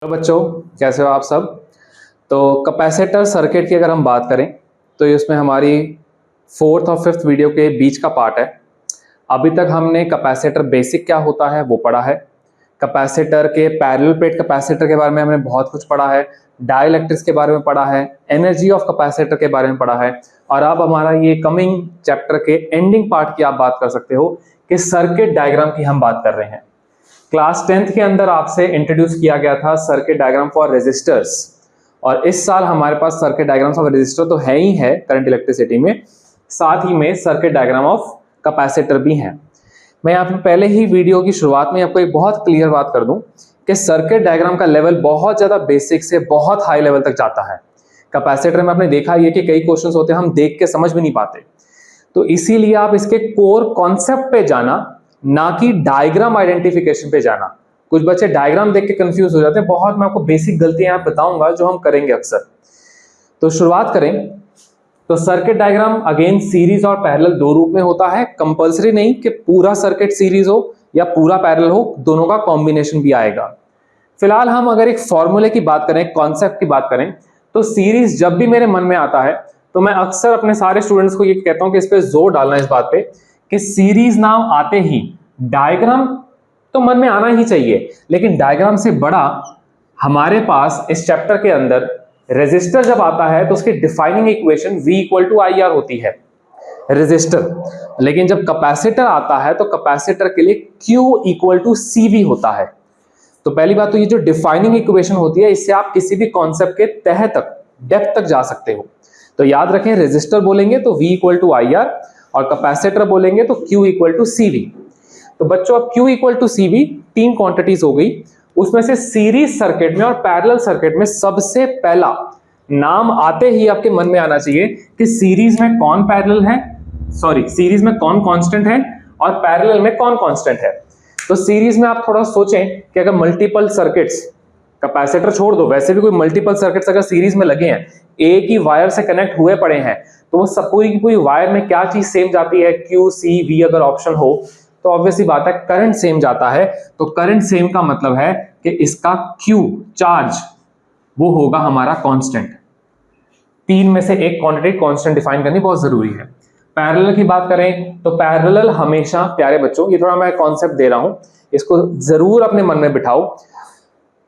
Hello बच्चों, कैसे हो आप सब। तो कैपेसिटर सर्किट की अगर हम बात करें तो ये उसमें हमारी फोर्थ और फिफ्थ वीडियो के बीच का पार्ट है। अभी तक हमने कैपेसिटर बेसिक क्या होता है वो पढ़ा है, कैपेसिटर के पैरेलल प्लेट कैपेसिटर के बारे में हमने बहुत कुछ पढ़ा है, डाइलेक्ट्रिक्स के बारे में पढ़ा है, एनर्जी ऑफ कैपेसिटर के बारे में पढ़ा है। और अब हमारा ये कमिंग चैप्टर के एंडिंग पार्ट की आप बात कर सकते हो कि सर्किट डायग्राम की हम बात कर रहे हैं। क्लास 10th के अंदर आपसे इंट्रोड्यूस किया गया था सर्किट डायग्राम फॉर रेजिस्टर्स, और इस साल हमारे पास सर्किट डायग्राम ऑफ रेजिस्टर तो है ही है करंट इलेक्ट्रिसिटी में, साथ ही में सर्किट डायग्राम ऑफ कैपेसिटर भी है। मैं यहाँ पे पहले ही वीडियो की शुरुआत में आपको एक बहुत क्लियर बात कर दूं कि सर्किट डायग्राम का लेवल बहुत ज्यादा बेसिक से बहुत हाई लेवल तक जाता है। कैपेसिटर में आपने देखा ये कि कई क्वेश्चंस होते हैं हम देख के समझ भी नहीं पाते, तो इसीलिए आप इसके कोर कॉन्सेप्ट पे जाना, ना कि डायग्राम आइडेंटिफिकेशन पे जाना। कुछ बच्चे डायग्राम देख के कंफ्यूज हो जाते हैं बहुत, मैं आपको बेसिक गलतियां बताऊंगा जो हम करेंगे अक्सर। तो शुरुआत करें तो सर्किट डायग्राम अगेन सीरीज और पैरेलल दो रूप में होता है। कंपलसरी नहीं कि पूरा सर्किट सीरीज हो या पूरा पैरेलल हो, दोनों का कॉम्बिनेशन भी आएगा। फिलहाल हम अगर एक फॉर्मूले की बात करें, कॉन्सेप्ट की बात करें, तो सीरीज जब भी मेरे मन में आता है तो मैं अक्सर अपने सारे स्टूडेंट्स को ये कहता हूं कि इस पे जोर डालना इस बात पे कि सीरीज नाम आते ही डायग्राम तो मन में आना ही चाहिए, लेकिन डायग्राम से बड़ा हमारे पास इस चैप्टर के अंदर रेजिस्टर जब आता है तो उसकी defining equation V equal to I R होती है, रेजिस्टर। लेकिन जब कैपेसिटर आता है तो कैपेसिटर के लिए Q इक्वल टू CV होता है। तो पहली बात तो ये जो डिफाइनिंग इक्वेशन होती है इससे आप किसी भी कॉन्सेप्ट के तह तक, डेप्थ तक जा सकते हो। तो याद रखें, रेजिस्टर बोलेंगे तो V equal to I R और कैपेसिटर बोलेंगे तो Q इक्वल टू CV। तो बच्चों अब Q इक्वल टू CV तीन क्वांटिटीज हो गई, उसमें से सीरीज सर्किट में और पैरेलल सर्किट में सबसे पहला नाम आते ही आपके मन में आना चाहिए कि सीरीज में कौन पैरेलल है, सॉरी सीरीज में कौन कांस्टेंट है और पैरेलल में कौन कांस्टेंट है। तो सीरीज में आप थोड़ा सोचें कि अगर मल्टीपल सर्किट्स, कैपेसिटर छोड़ दो, वैसे भी कोई मल्टीपल सर्किट्स अगर सीरीज में लगे हैं, एक ही वायर से कनेक्ट हुए पड़े हैं, तो वो सब पूरी की पूरी वायर में क्या चीज सेम जाती है, Q C V अगर ऑप्शन हो तो ऑब्वियसली बात है करंट सेम जाता है। तो करंट सेम का मतलब है कि इसका Q चार्ज वो होगा हमारा कांस्टेंट। तीन में से एक क्वांटिटी कांस्टेंट डिफाइन करनी बहुत जरूरी है। पैरेलल की बात करें तो पैरेलल हमेशा, प्यारे बच्चों ये थोड़ा मैं कॉन्सेप्ट दे रहा हूं, इसको जरूर अपने मन में बिठाओ।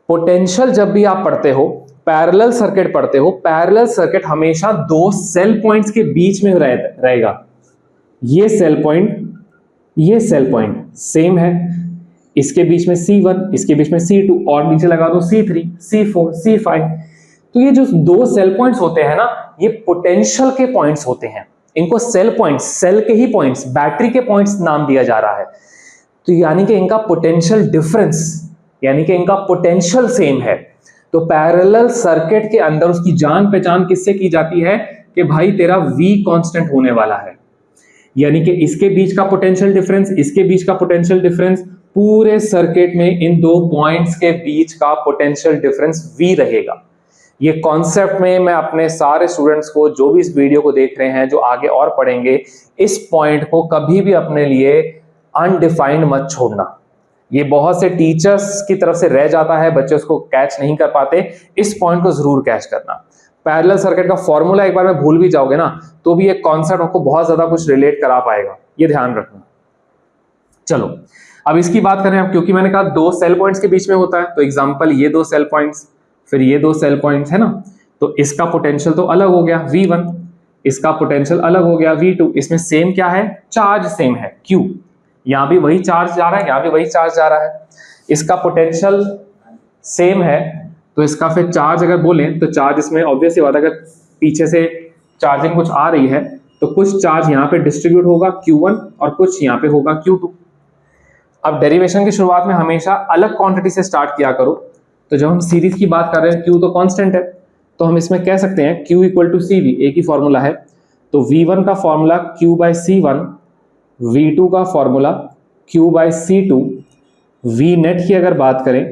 पोटेंशियल जब भी आप पढ़ते हो, पैरेलल सर्किट पढ़ते हो, पैरेलल सर्किट हमेशा दो सेल पॉइंट्स के बीच में रहेगा। ये सेल पॉइंट, ये सेल पॉइंट सेम है, इसके बीच में C1, इसके बीच में C2 और नीचे लगा दो C3, C4, C5। तो ये जो दो सेल पॉइंट्स होते हैं ना, ये पोटेंशियल के पॉइंट्स होते हैं। इनको सेल पॉइंट्स, सेल के ही पॉइंट्स, बैटरी के पॉइंट्स नाम दिया जा रहा है। तो यानी कि इनका पोटेंशियल डिफरेंस, यानी कि इनका पोटेंशियल सेम है। तो पैरेलल सर्किट के अंदर उसकी जान पहचान किससे की जाती है कि भाई तेरा V कांस्टेंट होने वाला है, यानी कि इसके बीच का पोटेंशियल डिफरेंस, इसके बीच का पोटेंशियल डिफरेंस, पूरे सर्किट में इन दो पॉइंट्स के बीच का पोटेंशियल डिफरेंस V रहेगा। ये कॉन्सेप्ट में मैं अपने सारे स्टूडेंट्स को, जो भी इस वीडियो को देख रहे हैं, जो आगे और पढ़ेंगे, इस पॉइंट को कभी भी अपने लिए अनडिफाइंड मत छोड़ना। ये बहुत से टीचर्स की तरफ से रह जाता है, बच्चे उसको कैच नहीं कर पाते, इस पॉइंट को जरूर कैच करना। पैरेलल सर्किट का फॉर्मूला एक बार में भूल भी जाओगे ना तो भी ये कॉन्सेप्ट आपको बहुत ज्यादा कुछ रिलेट करा पाएगा, ये ध्यान रखना। चलो अब इसकी बात करें, अब क्योंकि मैंने कहा दो सेल पॉइंट्स के बीच में होता है, तो एग्जांपल ये दो सेल पॉइंट्स, फिर ये दो सेल पॉइंट्स है ना, तो इसका पोटेंशियल तो अलग हो गया V1, इसका पोटेंशियल अलग हो गया V2। इसमें सेम क्या है, चार्ज सेम है Q, यहां भी वही चार्ज जा रहा है, यहां भी वही चार्ज जा रहा है। इसका पोटेंशियल सेम है, तो इसका फिर चार्ज अगर बोलें तो चार्ज इसमें ऑब्वियसली बात है, अगर पीछे से चार्जिंग कुछ आ रही है तो कुछ चार्ज यहाँ पे डिस्ट्रीब्यूट होगा Q1 और कुछ यहाँ पे होगा Q2। अब डेरिवेशन की शुरुआत में हमेशा अलग क्वांटिटी से स्टार्ट किया करो। तो जब हम सीरीज की बात कर रहे हैं, Q तो कांस्टेंट है, तो हम इसमें कह सकते हैं Q इक्वल टू CV, एक ही फॉर्मूला है। तो V1 का formula Q by C1, V2 का formula Q by C2। V net की अगर बात करें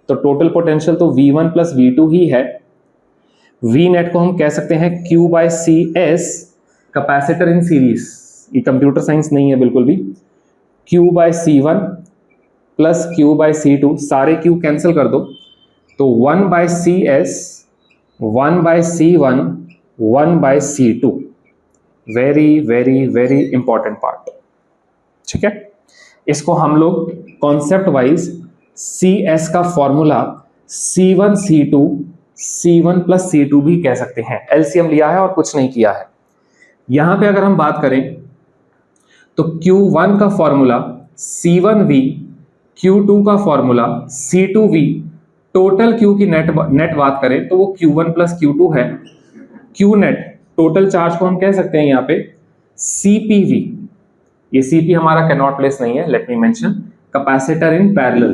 तो टोटल पोटेंशियल तो V1 प्लस V2 ही है। V नेट को हम कह सकते हैं Q by CS, capacitor in series, ये कंप्यूटर साइंस नहीं है बिल्कुल भी। Q by C1 plus Q by C2, सारे Q कैंसिल कर दो तो 1/CS 1/C1 1/C2, very very very important part. ठीक है, इसको हम लोग कॉन्सेप्ट वाइज CS का formula C1 C2 C1 plus C2 भी कह सकते हैं। एलसीएम लिया है और कुछ नहीं किया है। यहां पे अगर हम बात करें तो Q1 का फॉर्मूला C1V, Q2 का फॉर्मूला C2V, टोटल Q की नेट बात करें तो वो Q1 प्लस Q2 है। Q नेट टोटल चार्ज को हम कह सकते हैं यहाँ पे CPV। ये CP हमारा कैनॉट प्लेस नहीं है, let me mention. Capacitor in parallel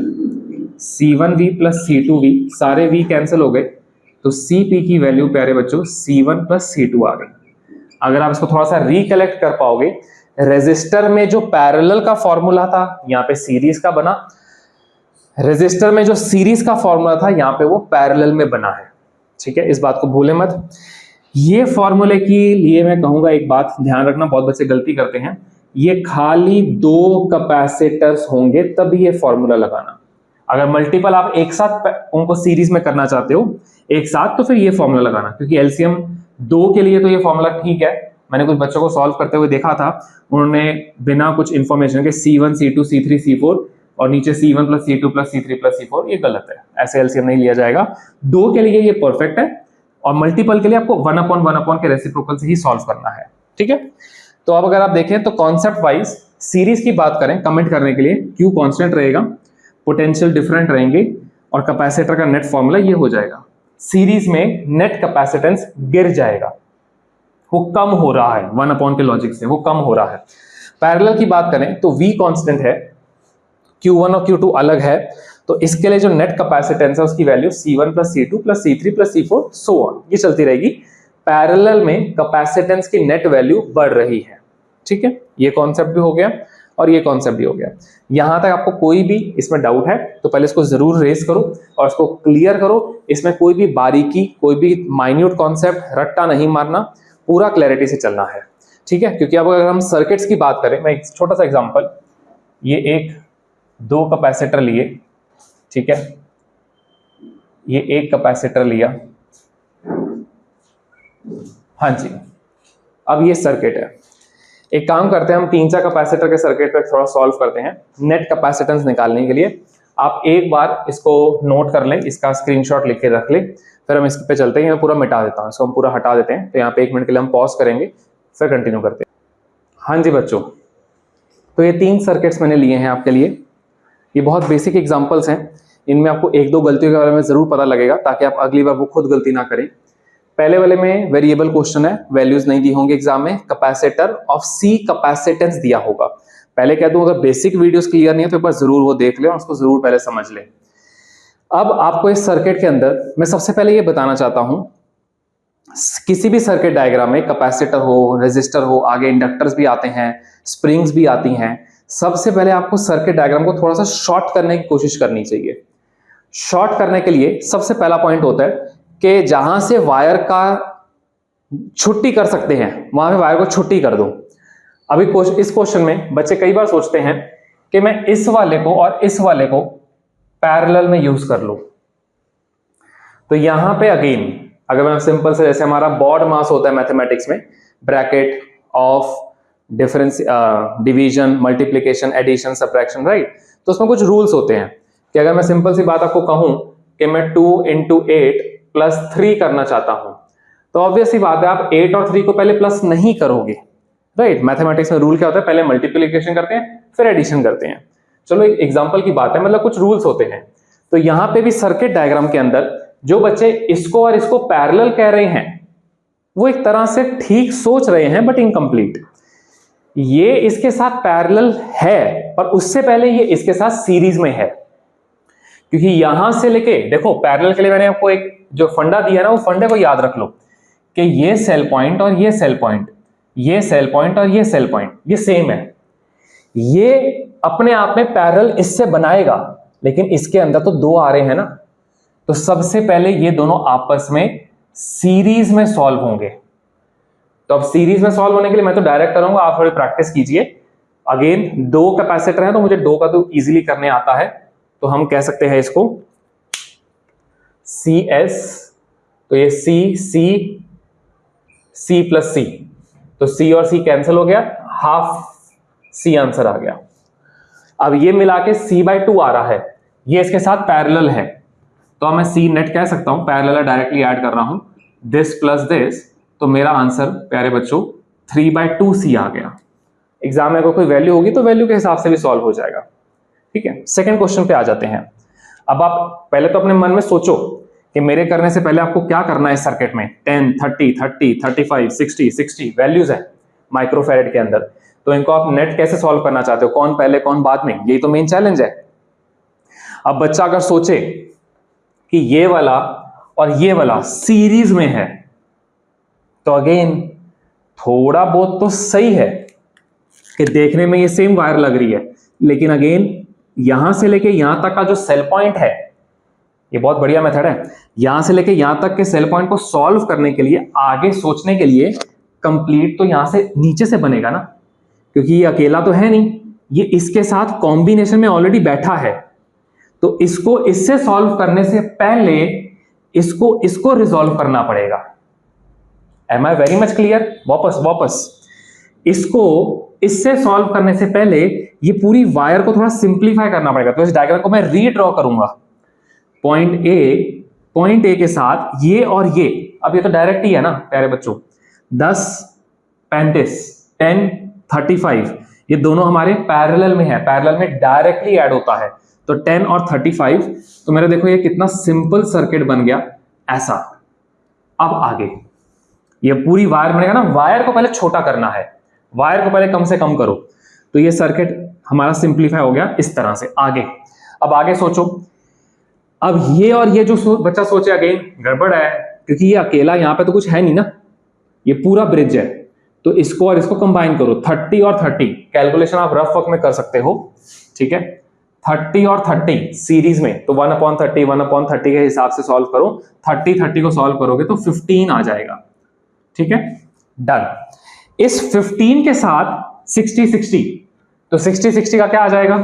C1V plus C2V, सारे V कैंसिल हो गए तो CP की वैल्यू प्यारे बच्चों C1 प्लस C2 आ गई। अगर आप इसको थोड़ा सा रिकलेक्ट कर पाओगे, रेजिस्टर में जो पैरेलल का फॉर्मूला था यहाँ पे सीरीज का बना, रेजिस्टर में जो सीरीज का फॉर्मूला था यहाँ पे वो पैरेलल में बना है। ठीक है, इस बात को भूले मत। ये फॉर्मूले के लिए मैं कहूंगा एक बात ध्यान रखना, बहुत बच्चे गलती करते हैं, ये खाली 2 कैपेसिटर्स होंगे तभी ये फॉर्मूला लगाना। अगर मल्टीपल आप एक साथ उनको सीरीज में करना चाहते हो एक साथ, तो फिर ये फॉर्मूला लगाना, क्योंकि एलसीएम 2 के लिए तो ये फॉर्मूला ठीक है। मैंने कुछ बच्चों को सॉल्व करते हुए देखा था, उन्होंने बिना कुछ इंफॉर्मेशन के C1 C2 C3 C4 और नीचे C1 plus C2 plus C3 plus C4, ये गलत है, ऐसे एलसीएम नहीं लिया जाएगा। 2 के लिए ये परफेक्ट है और मल्टीपल के लिए आपको 1/1 के रेसिप्रोकल से ही सॉल्व करना है। ठीक है, तो अब अगर आप देखें तो कॉन्सेप्ट वाइज सीरीज की बात करें, कमेंट करने के लिए Q कांस्टेंट रहेगा, पोटेंशियल डिफरेंट रहेंगे और कैपेसिटर का नेट फॉर्मूला ये हो जाएगा। सीरीज में नेट कैपेसिटेंस गिर जाएगा, वो कम हो रहा है, 1 के लॉजिक से वो कम हो रहा है। पैरेलल की बात करें तो V कांस्टेंट है, Q1 और Q2 अलग है, तो इसके लिए जो नेट कैपेसिटेंस है उसकी value C1 plus C2 plus C3 plus C4 so on, ये चलती रहेगी। पैरेलल में कैपेसिटेंस की नेट वैल्यू बढ़ रही है। ठीक है, ये कॉन्सेप्ट भी हो गया और ये कॉन्सेप्ट भी हो गया। यहां तक आपको कोई भी इसमें डाउट है तो पहले इसको जरूर रेज करो और इसको क्लियर करो। इसमें कोई भी बारीकी, कोई भी माइन्यूट कॉन्सेप्ट रट्टा नहीं मारना, पूरा क्लैरिटी से चलना है। ठीक है, क्योंकि अब अगर हम सर्किट्स की बात करें, मैं एक छोटा सा एग्जांपल, ये 2 कैपेसिटर लिए, ठीक है, ये 1 कैपेसिटर लिया, हाँ जी। अब ये सर्किट है, एक काम करते हैं हम 3-4 कैपेसिटर के सर्किट पे थोड़ा सॉल्व करते हैं नेट कैपेसिटेंस निकालने के लिए। आप एक बार इसको नोट कर लें, इसका स्क्रीनशॉट लिख के रख लें, फिर हम इस पे चलते हैं। मैं पूरा मिटा देता हूँ, इसको हम पूरा हटा देते हैं। तो यहाँ पे 1 मिनट के लिए हम पॉज करेंगे, फिर कंटिन्यू करते हैं। हाँ जी बच्चों, तो ये 3 सर्किट्स मैंने लिए हैं आपके लिए। ये बहुत बेसिक एग्जाम्पल्स हैं, इनमें आपको 1-2 गलतियों के बारे में जरूर पता लगेगा ताकि आप अगली बार वो खुद गलती ना करें। पहले वाले में वेरिएबल क्वेश्चन है, वैल्यूज नहीं दी होंगी एग्जाम में, कैपेसिटर ऑफ C कैपेसिटेंस दिया होगा। पहले कह दूं, अगर बेसिक वीडियोस क्लियर नहीं है तो एक बार जरूर वो देख लें और उसको जरूर पहले समझ लें। अब आपको इस सर्किट के अंदर मैं सबसे पहले ये बताना चाहता हूं, किसी भी सर्किट डायग्राम में कैपेसिटर हो, रेजिस्टर हो, आगे इंडक्टर्स भी आते हैं, स्प्रिंग्स भी आती हैं। सबसे पहले आपको सर्किट डायग्राम को थोड़ा सा शॉर्ट करने की कोशिश करनी चाहिए। शॉर्ट करने के लिए सबसे पहला पॉइंट होता है कि जहां से वायर का छुट्टी कर सकते हैं वहां पे वायर को छुट्टी कर दो। अभी इस क्वेश्चन में बच्चे कई बार सोचते हैं कि मैं इस वाले को और इस वाले को पैरेलल में यूज कर लूं। तो यहां पे अगेन अगर मैं सिंपल से, जैसे हमारा बॉड मास होता है मैथमेटिक्स में, bracket of difference, division, multiplication, addition, subtraction, right. तो उसमें कुछ रूल्स होते हैं कि अगर मैं सिंपल सी बात आपको कहूं कि मैं 2 × 8 + 3 करना चाहता हूं, तो ऑब्वियस सी बात है आप 8 और 3 को पहले प्लस नहीं करोगे, राइट। मैथमेटिक्स में रूल क्या होता है, पहले मल्टीप्लिकेशन करते हैं फिर एडिशन करते हैं। चलो एक एग्जांपल की बात है, मतलब कुछ रूल्स होते हैं। तो यहां पे भी सर्किट डायग्राम के अंदर जो बच्चे इसको और इसको पैरेलल कह रहे हैं वो एक तरह से ठीक सोच रहे हैं बट इनकम्प्लीट। ये इसके साथ पैरेलल है पर उससे पहले ये इसके साथ सीरीज में है, क्योंकि यहां से लेके देखो पैरेलल के लिए मैंने आपको एक जो फंडा दिया ना, वो फंडे को याद रख लो कि ये सेल पॉइंट और ये सेल पॉइंट, ये सेल पॉइंट और ये सेल पॉइंट, ये सेम है। ये अपने आप में पैरेलल इससे बनाएगा, लेकिन इसके अंदर तो 2 आ रहे हैं ना, तो सबसे पहले ये दोनों आपस में सीरीज में सॉल्व होंगे। तो अब सीरीज में सॉल्व होने के लिए मैं तो डायरेक्ट करूंगा, आप थोड़ी प्रैक्टिस कीजिए। अगेन 2 कैपेसिटर है तो मुझे 2 का तो इजीली करने आता है, तो हम कह सकते हैं इसको CS, तो ये C प्लस C, तो C और C कैंसिल हो गया, हाफ C आंसर आ गया। अब ये मिला के C/2 आ रहा है, ये इसके साथ पैरेलल है, तो अब मैं C नेट कह सकता हूं, पैरेलल डायरेक्टली ऐड कर रहा हूं, दिस प्लस दिस, तो मेरा आंसर प्यारे बच्चों 3/2C आ गया। एग्जाम में अगर कोई वैल्यू होगी तो वैल्यू के हिसाब से भी सॉल्व हो जाएगा। ठीक है, सेकंड क्वेश्चन पे आ जाते हैं। अब आप पहले तो अपने मन में सोचो कि मेरे करने से पहले आपको क्या करना है इस सर्किट में। 10, 30, 30, 35, 60, 60 वैल्यूज है माइक्रोफैरेड के अंदर, तो इनको आप नेट कैसे सॉल्व करना चाहते हो, कौन पहले कौन बाद में, यही तो मेन चैलेंज है। अब बच्चा अगर सोचे कि ये वाला और ये वाला सीरीज में है, तो अगेन थोड़ा बहुत तो सही है कि देखने में ये सेम वायर लग रही है, लेकिन अगेन यहां से लेके यहां तक का जो सेल पॉइंट है, ये बहुत बढ़िया मेथड है, यहां से लेके यहां तक के सेल पॉइंट को सॉल्व करने के लिए, आगे सोचने के लिए कंप्लीट तो यहां से नीचे से बनेगा ना, क्योंकि ये अकेला तो है नहीं, ये इसके साथ कॉम्बिनेशन में ऑलरेडी बैठा है, तो इसको इससे सॉल्व करने से पहले इसको रिजॉल्व करना पड़ेगा। Am I very much clear? वापस इसको इससे सॉल्व करने से पहले ये पूरी वायर को थोड़ा सिंप्लीफाई करना पड़ेगा, तो इस डायग्राम को मैं रीड्रॉ करूंगा। पॉइंट ए के साथ ये और ये, अब ये तो डायरेक्ट ही है ना प्यारे बच्चों, 10, 35, 10, 35, ये दोनों हमारे पैरेलल में है, पैरेलल में डायरेक्टली ऐड होता है, तो 10 और 35, तो मेरा देखो ये कितना सिंपल सर्किट बन गया ऐसा। अब आगे ये पूरी वायर बनेगा ना, वायर को पहले छोटा करना है, वायर को पहले कम से कम करो, तो ये सर्किट हमारा सिंप्लीफाई हो गया इस तरह से। आगे, अब आगे सोचो, अब ये और ये जो बच्चा सोचे अगेन गड़बड़ है, क्योंकि ये अकेला यहां पे तो कुछ है नहीं ना, ये पूरा ब्रिज है, तो इसको और इसको कंबाइन करो, 30 और 30, कैलकुलेशन आप रफ वर्क में कर सकते हो, ठीक है, 30 और 30 सीरीज में, तो 1/30, 1/30 के हिसाब से सॉल्व करो, 30 को सॉल्व करोगे तो 15 आ जाएगा, ठीक है, डन। इस 15 के साथ 60, तो 60 का क्या आ जाएगा,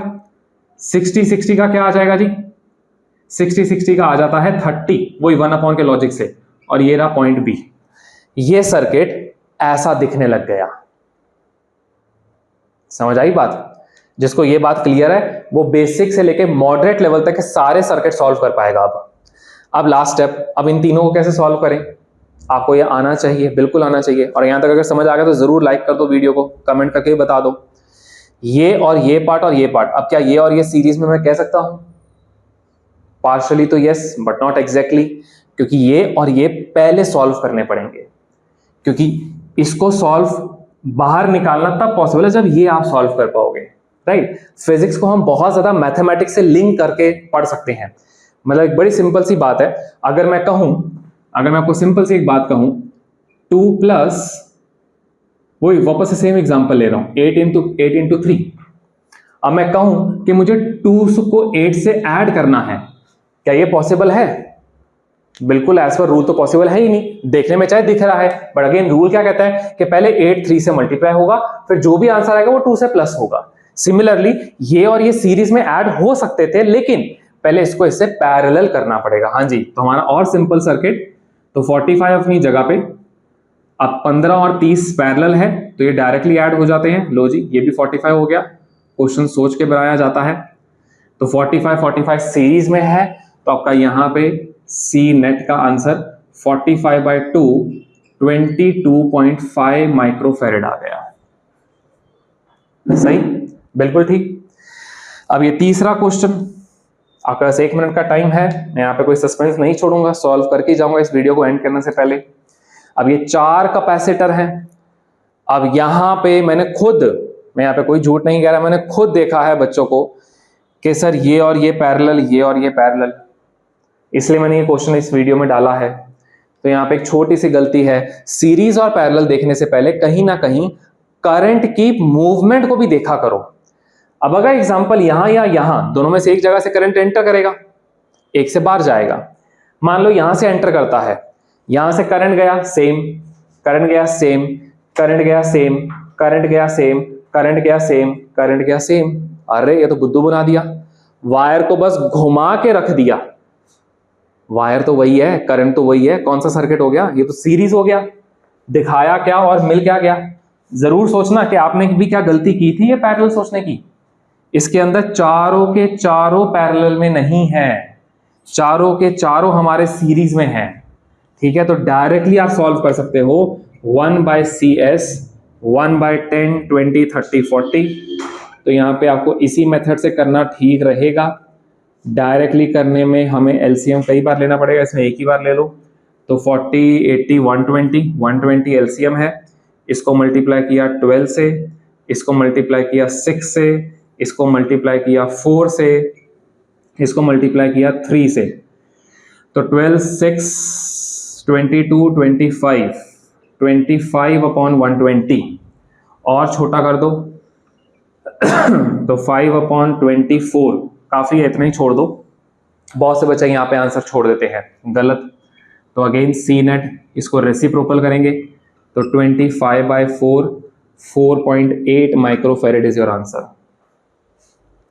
60 का क्या आ जाएगा जी, 60 का आ जाता है 30, वही 1/के लॉजिक से, और ये रहा पॉइंट बी। ये सर्किट ऐसा दिखने लग गया, समझ आई बात? जिसको ये बात क्लियर है वो बेसिक से लेके मॉडरेट लेवल तक के सारे सर्किट सॉल्व कर पाएगा। अब लास्ट स्टेप, अब इन तीनों को कैसे सॉल्व करें, आपको ये आना चाहिए, बिल्कुल आना चाहिए, और यहां तक अगर समझ आ गया तो जरूर लाइक कर दो वीडियो को, कमेंट करके बता दो। ये और ये पार्ट और ये पार्ट, अब क्या ये और ये सीरीज में मैं कह सकता हूं? पार्शली तो यस, बट नॉट एग्जैक्टली, क्योंकि ये और ये पहले सॉल्व करने पड़ेंगे, क्योंकि इसको सॉल्व बाहर निकालना तब पॉसिबल है जब ये आप सॉल्व कर पाओगे, राइट? फिजिक्स को हम बहुत ज्यादा मैथमेटिक्स से लिंक करके पढ़ सकते हैं, मतलब एक बड़ी सिंपल सी बात है। अगर मैं आपको सिंपल सी एक बात कहूं, 2 प्लस, वही वापस से सेम एग्जांपल ले रहा हूं, 8 इंटू 3, अब मैं कहूं कि मुझे 2 को 8 से ऐड करना है, क्या ये पॉसिबल है? बिल्कुल एज पर रूल तो पॉसिबल है ही नहीं, देखने में चाहे दिख रहा है, बट अगेन रूल क्या कहता है कि पहले 8 3 से मल्टीप्लाई होगा, फिर जो भी आंसर आएगा वो 2 से प्लस होगा। सिमिलरली ये और ये सीरीज में ऐड हो सकते थे, लेकिन पहले इसको इससे पैरेलल करना पड़ेगा। हाँ जी, तो हमारा और सिंपल सर्किट, तो 45 अपनी जगह पे, अब 15 और 30 पैरेलल है, तो ये डायरेक्टली ऐड हो जाते हैं। लो जी, ये भी 45 हो गया, क्वेश्चन सोच के बनाया जाता है, तो 45 सीरीज में है, तो आपका यहां पे सी नेट का आंसर 45/2 22.5 माइक्रोफेरेड आ गया। सही, बिल्कुल ठीक। अब ये तीसरा क्वेश्चन, आपके पास 1 मिनट का टाइम है, मैं यहाँ पे कोई सस्पेंस नहीं छोड़ूंगा, सॉल्व करके जाऊंगा इस वीडियो को एंड करने से पहले। अब ये 4 कैपेसिटर हैं, अब यहाँ पे मैं यहाँ पे कोई झूठ नहीं कह रहा, मैंने खुद देखा है बच्चों को कि सर ये और ये पैरेलल, ये और ये पैरेलल, इसलिए मैंने ये क्वेश्चन इस वीडियो में डाला है। तो यहाँ पे एक छोटी सी गलती है, सीरीज और पैरेलल देखने से पहले कहीं ना कहीं करंट की मूवमेंट को भी देखा करो। अब अगर एग्जांपल यहां या यहां दोनों में से एक जगह से करंट एंटर करेगा, एक से बाहर जाएगा, मान लो यहां से एंटर करता है, यहां से करंट गया सेम, करंट गया सेम, करंट गया सेम, करंट गया सेम, करंट गया सेम, करंट गया सेम। अरे ये तो बुद्धू बना दिया, वायर को बस घुमा के रख दिया, वायर तो वही है, करंट तो वही है, कौन सा सर्किट हो गया? ये तो सीरीज हो गया। दिखाया क्या और मिल क्या गया? जरूर सोचना कि आपने भी क्या गलती की थी ये पैरेलल सोचने की। इसके अंदर चारों के चारों पैरेलल में नहीं है, चारों के चारों हमारे सीरीज में हैं। ठीक है, तो डायरेक्टली आप सॉल्व कर सकते हो 1/CS 1/10 20 30 40। तो यहाँ पे आपको इसी मेथड से करना ठीक रहेगा। डायरेक्टली करने में हमें एलसीएम कई बार लेना पड़ेगा, इसमें एक ही बार ले लो। तो 40 80 120 एलसीएम है। इसको मल्टीप्लाई किया 12 से, इसको मल्टीप्लाई किया 6 से, इसको मल्टीप्लाई किया 4 से, इसको मल्टीप्लाई किया 3 से। तो 12 6 22 25 अपॉन 120 और छोटा कर दो तो 5/24 काफी है, इतना ही छोड़ दो। बहुत से बच्चे यहाँ पे आंसर छोड़ देते हैं, गलत। तो अगेन सी नेट इसको रेसिप्रोकल करेंगे तो 25/4 4.8 microfarad is your answer,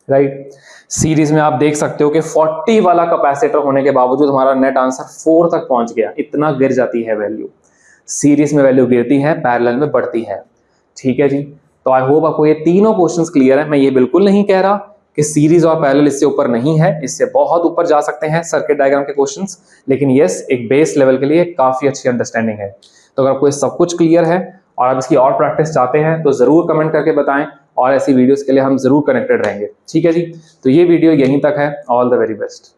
right. Series में आप देख सकते हो कि 40 वाला कैपेसिटर होने के बावजूद हमारा नेट आंसर 4 तक पहुंच गया। इतना गिर जाती है वैल्यू, सीरीज में वैल्यू गिरती है, पैरेलल में बढ़ती है। ठीक है जी, तो आई होप आपको ये तीनों क्वेश्चंस क्लियर है। मैं ये बिल्कुल नहीं कह रहा कि सीरीज और पैरेलल इससे ऊपर नहीं है, इससे बहुत ऊपर जा सकते हैं सर्किट डायग्राम के क्वेश्चंस, लेकिन यस एक बेस लेवल के लिए काफी अच्छी अंडरस्टैंडिंग है। तो अगर आपको सब कुछ क्लियर है और आप इसकी और प्रैक्टिस चाहते हैं तो जरूर कमेंट करके बताएं, और ऐसी वीडियोस के लिए हम जरूर कनेक्टेड रहेंगे। ठीक है जी, तो ये वीडियो यहीं तक है। All the very best.